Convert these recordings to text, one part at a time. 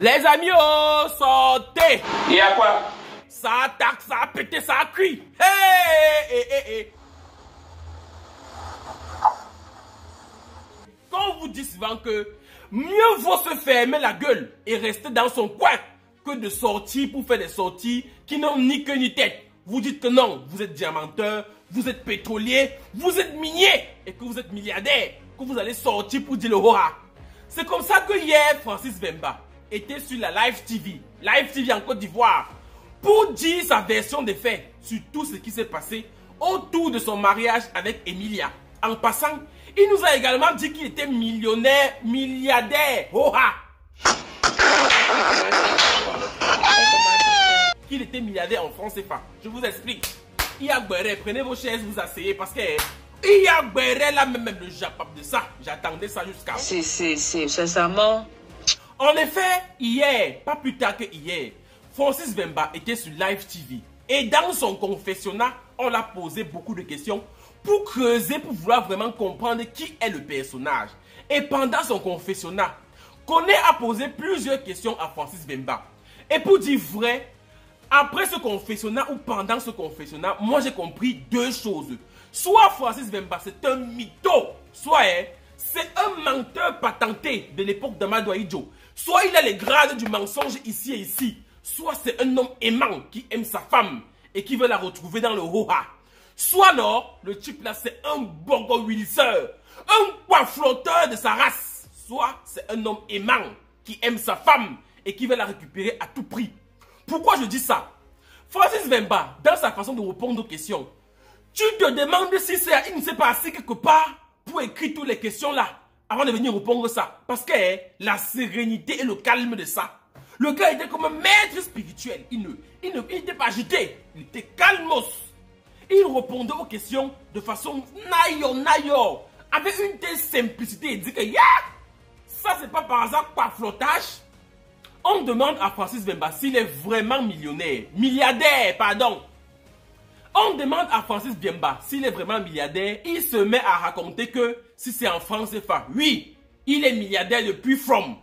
Les amis, oh, sortez! Il y a quoi? Ça attaque, ça a pété, ça a cuit! Hey! Quand on vous dit souvent que mieux vaut se fermer la gueule et rester dans son coin que de sortir pour faire des sorties qui n'ont ni queue ni tête. Vous dites que non, vous êtes diamanteur, vous êtes pétrolier, vous êtes minier et que vous êtes milliardaire, que vous allez sortir pour dire le hora. C'est comme ça que hier, Francis Vemba était sur la Live TV en Côte d'Ivoire, pour dire sa version des faits sur tout ce qui s'est passé autour de son mariage avec Emilia. En passant, il nous a également dit qu'il était millionnaire, milliardaire, qu'il était milliardaire en France CFA. Je vous explique. Il y a Guéré, prenez vos chaises, vous asseyez parce que il y a Guéré là, même le Japap de ça. J'attendais ça jusqu'à... C'est sincèrement... En effet, hier, pas plus tard que hier, Francis Vemba était sur Live TV. Et dans son confessionnat, on l'a posé beaucoup de questions pour creuser, pour vouloir vraiment comprendre qui est le personnage. Et pendant son confessionnat, Koné a posé plusieurs questions à Francis Vemba. Et pour dire vrai, après ce confessionnat ou pendant ce confessionnat, moi j'ai compris deux choses. Soit Francis Vemba c'est un mytho, soit c'est un menteur patenté de l'époque d'Amadou Ahidjo. Soit il a les grades du mensonge ici et ici. Soit c'est un homme aimant qui aime sa femme et qui veut la retrouver dans le ho-ha. Soit non, le type là c'est un bogo wilseur, un poids-flotteur de sa race. Soit c'est un homme aimant qui aime sa femme et qui veut la récupérer à tout prix. Pourquoi je dis ça? Francis Vemba, dans sa façon de répondre aux questions, tu te demandes si il ne s'est pas assis quelque part pour écrire toutes les questions là avant de venir répondre ça. Parce que la sérénité et le calme de ça. Le gars était comme un maître spirituel. Il n'était pas agité. Il était calmos. Il répondait aux questions de façon nayo. Avec une telle simplicité. Il dit que ça c'est pas par hasard par flottage. On demande à Francis Vemba s'il est vraiment millionnaire. Milliardaire, pardon. On demande à Francis Vemba s'il est vraiment milliardaire. Il se met à raconter que si c'est en France CFA, oui, il est milliardaire depuis From.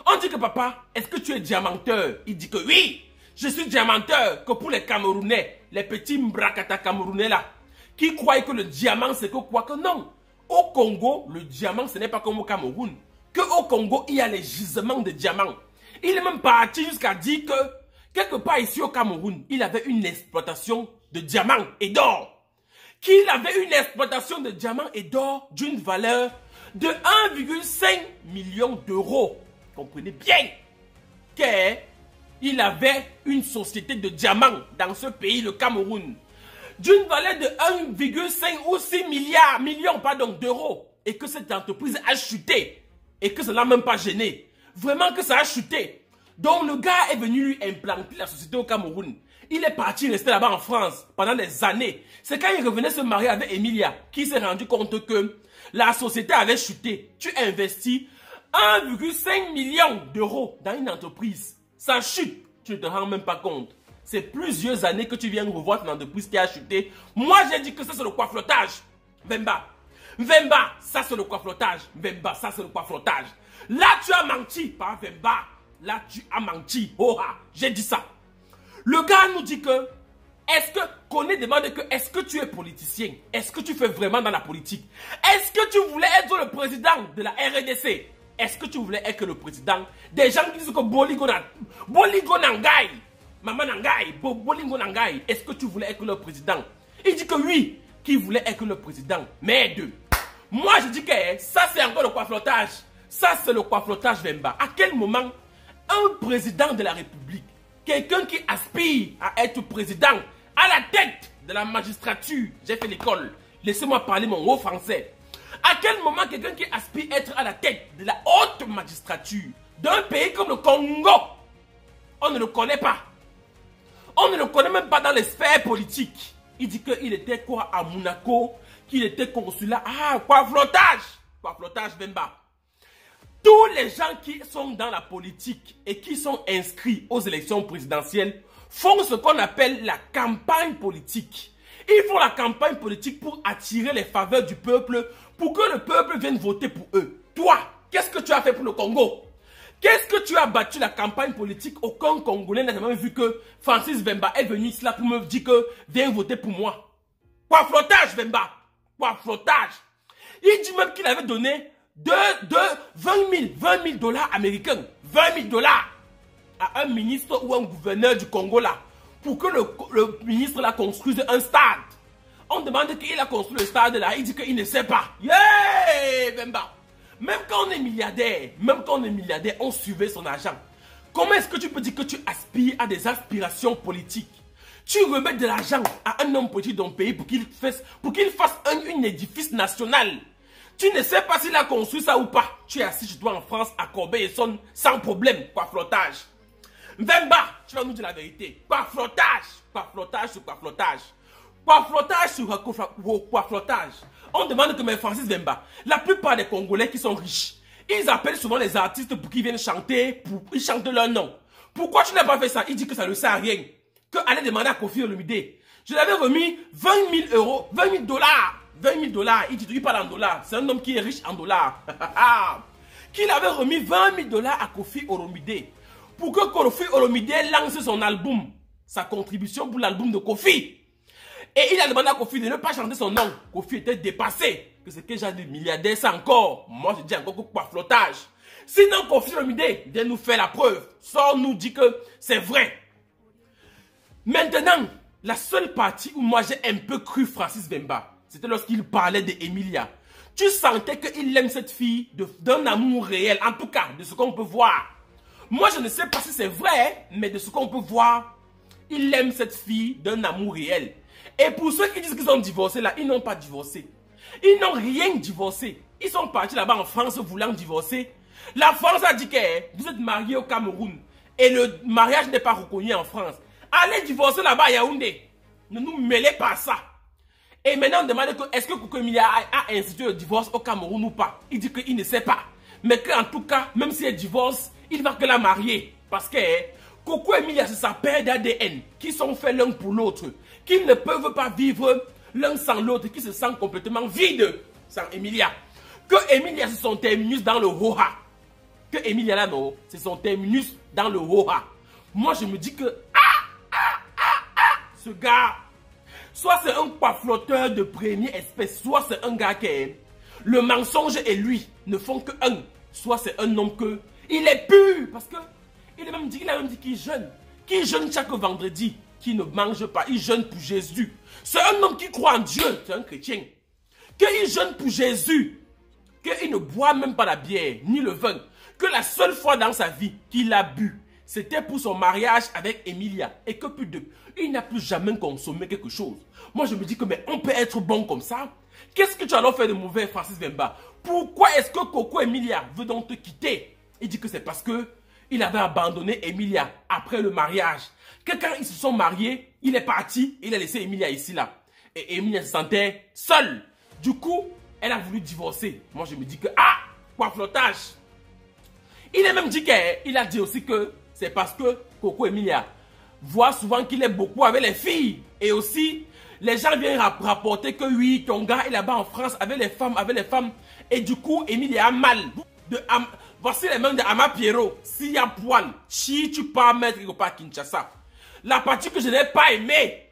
On dit que papa, est-ce que tu es diamanteur? Il dit que oui, je suis diamanteur. Que pour les Camerounais, les petits mbrakata Camerounais là, qui croient que le diamant c'est que quoi que non. Au Congo, le diamant ce n'est pas comme au Cameroun. Que au Congo, il y a les gisements de diamants. Il est même parti jusqu'à dire que quelque part ici au Cameroun, il avait une exploitation de diamants et d'or. Qu'il avait une exploitation de diamants et d'or d'une valeur de 1,5 million d'euros. Comprenez bien qu'il avait une société de diamants dans ce pays, le Cameroun, d'une valeur de 1,5 ou 6 millions d'euros. Et que cette entreprise a chuté. Et que ça n'a même pas gêné. Vraiment que ça a chuté. Donc le gars est venu lui implanter la société au Cameroun. Il est parti rester là-bas en France pendant des années. C'est quand il revenait se marier avec Emilia qu'il s'est rendu compte que la société avait chuté. Tu investis 1,5 million d'euros dans une entreprise. Ça chute. Tu ne te rends même pas compte. C'est plusieurs années que tu viens revoir ton entreprise qui a chuté. Moi j'ai dit que ça c'est le coifflotage. Vemba, ça c'est le coifflotage. Vemba, ça c'est le coifflotage. Là tu as menti, pas Vemba. Là tu as menti. J'ai dit ça. Le gars nous dit que, Koné demande que, est-ce que tu es politicien? Est-ce que tu fais vraiment dans la politique? Est-ce que tu voulais être le président de la RDC? Est-ce que tu voulais être le président des gens qui disent que Bolingo Nangai, Maman Nangai, Bolingo Nangai, est-ce que tu voulais être le président? Il dit que oui, qu'il voulait être le président. Mais deux. Moi je dis que ça c'est encore le coifflotage. Ça c'est le coifflotage Vemba. À quel moment un président de la République, quelqu'un qui aspire à être président, à la tête de la magistrature, j'ai fait l'école, laissez-moi parler mon haut français. À quel moment quelqu'un qui aspire à être à la tête de la haute magistrature d'un pays comme le Congo, on ne le connaît pas. On ne le connaît même pas dans les sphères politiques. Il dit qu'il était quoi à Monaco, qu'il était consulat. Quoi flottage Vemba. Tous les gens qui sont dans la politique et qui sont inscrits aux élections présidentielles font ce qu'on appelle la campagne politique. Ils font la campagne politique pour attirer les faveurs du peuple, pour que le peuple vienne voter pour eux. Toi, qu'est-ce que tu as fait pour le Congo? Qu'est-ce que tu as battu la campagne politique? Aucun Congolais n'a jamais vu que Francis Vemba est venu ici là pour me dire que viens voter pour moi. Quoi flottage, Vemba? Quoi flottage? Il dit même qu'il avait donné 20 000 dollars américains. 20 000 dollars à un ministre ou un gouverneur du Congo là. Pour que le ministre là construise un stade. On demande qu'il a construit le stade là. Il dit qu'il ne sait pas. Yeah, Vemba. Même quand on est milliardaire, on suivait son argent. Comment est-ce que tu peux dire que tu aspires à des aspirations politiques? Tu remets de l'argent à un homme politique dans le pays pour qu'il fasse un édifice national. Tu ne sais pas s'il a construit ça ou pas. Tu es assis chez toi en France à Corbeil-Essonnes sans problème. Quoi flottage? Vemba, tu vas nous dire la vérité. Quoi flottage? Quoi flottage sur quoi flottage? Quoi flottage sur quoi flottage? On demande que mes Francis Vemba, la plupart des Congolais qui sont riches, ils appellent souvent les artistes pour qu'ils viennent chanter, ils chantent leur nom. Pourquoi tu n'as pas fait ça? Il dit que ça ne sert à rien. Que allait demander à Kofi Olomide. Je l'avais remis 20 000 euros, 20 000 dollars. 20 000 dollars. Il dit, il parle en dollars. C'est un homme qui est riche en dollars. Qu'il avait remis 20 000 dollars à Kofi Olomide. Pour que Kofi Olomide lance son album. Sa contribution pour l'album de Kofi. Et il a demandé à Kofi de ne pas chanter son nom. Kofi était dépassé. Que c'est que j'ai des milliardaires, ça encore. Moi, je dis encore que quoi flottage. Sinon, Kofi Olomide vient nous faire la preuve. Sort nous dit que c'est vrai. Maintenant, la seule partie où moi j'ai un peu cru Francis Vemba, c'était lorsqu'il parlait d'Emilia. Tu sentais qu'il aime cette fille d'un amour réel. En tout cas, de ce qu'on peut voir. Moi, je ne sais pas si c'est vrai, mais de ce qu'on peut voir, il aime cette fille d'un amour réel. Et pour ceux qui disent qu'ils ont divorcé là, ils n'ont pas divorcé. Ils n'ont rien divorcé. Ils sont partis là-bas en France voulant divorcer. La France a dit que vous êtes mariés au Cameroun et le mariage n'est pas reconnu en France. Allez divorcer là-bas à Yaoundé. Ne nous mêlez pas à ça. Et maintenant on demande que est-ce que Coco Emilia a institué le divorce au Cameroun ou pas. Il dit qu'il ne sait pas. Mais qu'en tout cas, même si elle divorce, il va que la marier. Parce que Coco Emilia, c'est sa paire d'ADN qui sont faits l'un pour l'autre. Qui ne peuvent pas vivre l'un sans l'autre, qui se sentent complètement vides sans Emilia. Que Emilia, c'est son terminus dans le Hoha. Que Emilia là, non, c'est son terminus dans le Hoha. Moi, je me dis que ce gars, soit c'est un flotteur de première espèce, soit c'est un gars qui est... Le mensonge et lui ne font que un. Soit c'est un homme que... Il est pur, parce que il a même dit qu'il jeûne. Qu'il jeûne chaque vendredi. Qui ne mange pas, il jeûne pour Jésus. C'est un homme qui croit en Dieu, c'est un chrétien. Qu'il jeûne pour Jésus. Qu'il ne boit même pas la bière, ni le vin. Que la seule fois dans sa vie qu'il a bu, c'était pour son mariage avec Emilia. Et que il n'a plus jamais consommé quelque chose. Moi je me dis que mais on peut être bon comme ça. Qu'est-ce que tu as alors fait de mauvais, Francis Vemba? Pourquoi est-ce que Coco Emilia veut donc te quitter? Il dit que c'est parce que il avait abandonné Emilia après le mariage. Que quand ils se sont mariés, il est parti, il a laissé Emilia ici là. Et Emilia se sentait seule. Du coup, elle a voulu divorcer. Moi je me dis que quoi flottage. Il a même dit qu'il a dit aussi que c'est parce que Coco Emilia voit souvent qu'il est beaucoup avec les filles. Et aussi, les gens viennent rapporter que oui, ton gars est là-bas en France avec les femmes. Et du coup, Emilia a mal. Voici les mains de Ama Pierrot. S'il y a poil, si tu peux mettre quelque part à Kinshasa. La partie que je n'ai pas aimée,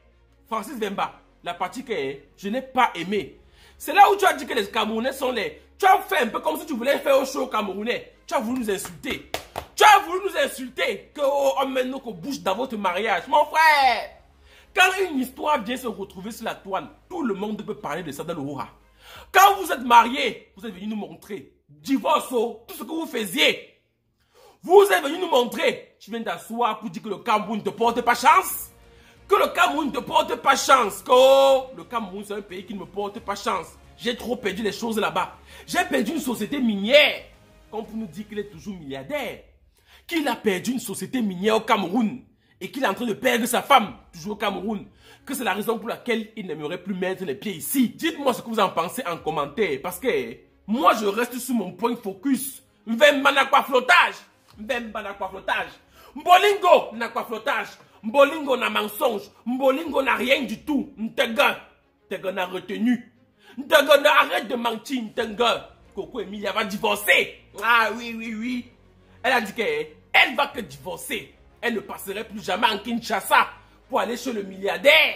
Francis Vemba, la partie que je n'ai pas aimée, c'est là où tu as dit que les Camerounais sont les... Tu as fait un peu comme si tu voulais faire au show Camerounais. Tu as voulu nous insulter. Tu as voulu nous insulter. Que on mène nos bouches dans votre mariage. Mon frère, quand une histoire vient se retrouver sur la toile, tout le monde peut parler de ça dans le Hoha. Quand vous êtes mariés, vous êtes venus nous montrer. Divorce, tout ce que vous faisiez. Vous êtes venu nous montrer. Tu viens d'asseoir pour dire que le Cameroun ne te porte pas chance. Que le Cameroun ne te porte pas chance. Que le Cameroun, c'est un pays qui ne me porte pas chance. J'ai trop perdu les choses là-bas. J'ai perdu une société minière. Comme pour nous dire qu'il est toujours milliardaire. Qu'il a perdu une société minière au Cameroun. Et qu'il est en train de perdre sa femme, toujours au Cameroun. Que c'est la raison pour laquelle il n'aimerait plus mettre les pieds ici. Dites-moi ce que vous en pensez en commentaire. Parce que moi, je reste sur mon point focus. Vemba n'a pas flottage. Vemba n'a pas flottage. Mbolingo n'a pas flottage. Mbolingo n'a mensonge. Mbolingo n'a rien du tout. Ntega n'a retenu. Ntega arrête de mentir. Ntega. Coco Emilia va divorcer. Ah oui. Elle a dit qu'elle va que divorcer. Elle ne passerait plus jamais en Kinshasa pour aller chez le milliardaire.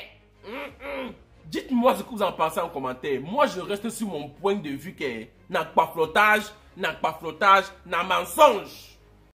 Dites-moi ce que vous en pensez en commentaire. Moi, je reste sur mon point de vue que n'a pas flottage, n'a mensonge.